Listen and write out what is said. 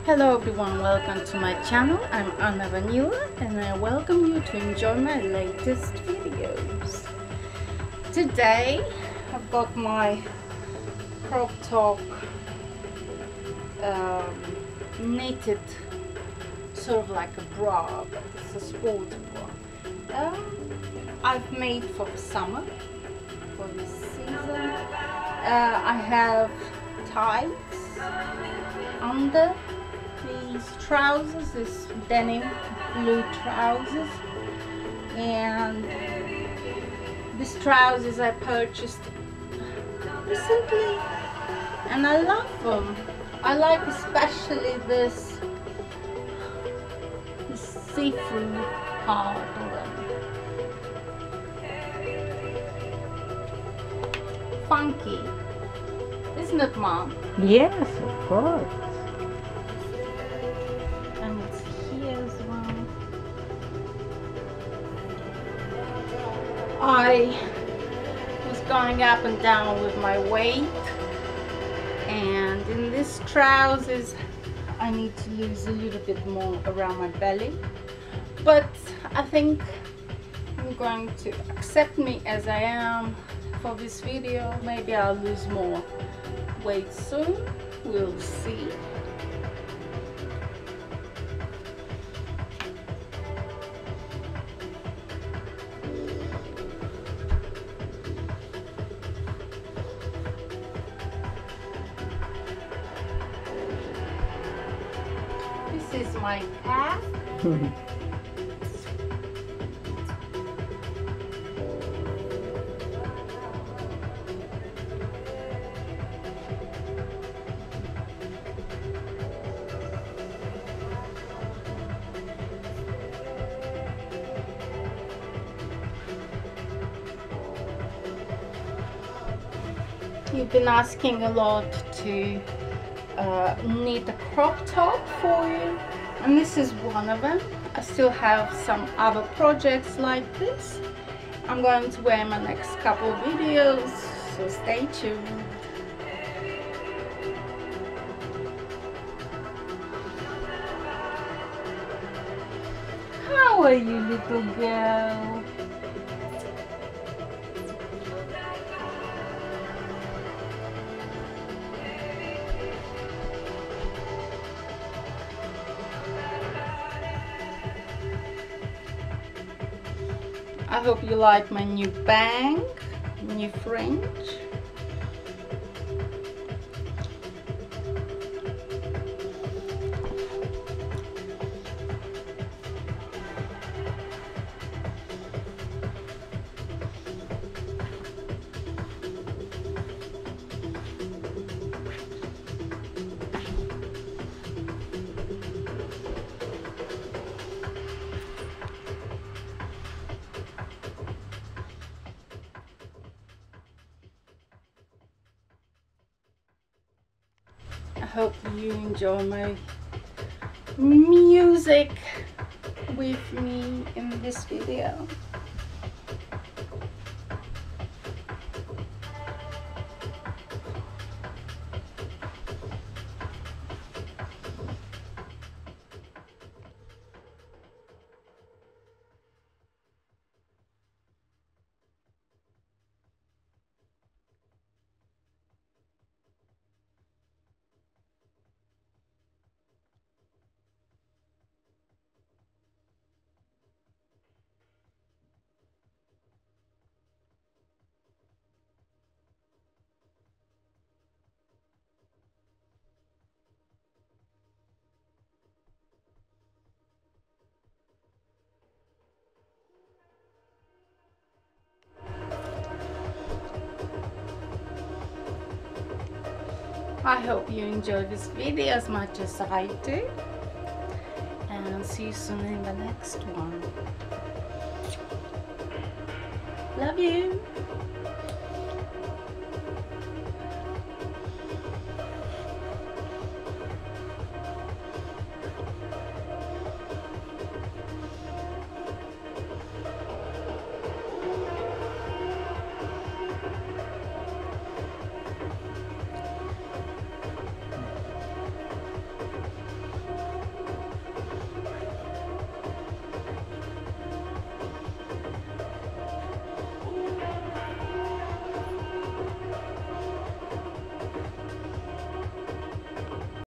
Hello everyone, welcome to my channel. I'm Vanila and I welcome you to enjoy my latest videos. Today I've got my crop top knitted, sort of like a bra, but it's a sport bra. I've made for the summer, for this season. I have tights under these trousers, this denim blue trousers, and these trousers I purchased recently and I love them. I like especially this see-through part of them. Funky, isn't it, Mom? Yes, of course. And it's here as well. I was going up and down with my weight, and in these trousers I need to lose a little bit more around my belly, but I think I'm going to accept me as I am for this video. Maybe I'll lose more weight soon, we'll see. This is my cat. You've been asking a lot to knit a crop top for you, and this is one of them. I still have some other projects like this. I'm going to wear my next couple of videos, so stay tuned. How are you, little girl? I hope you like my new bang, new fringe. I hope you enjoy my music with me in this video. I hope you enjoy this video as much as I do, and I'll see you soon in the next one. Love you.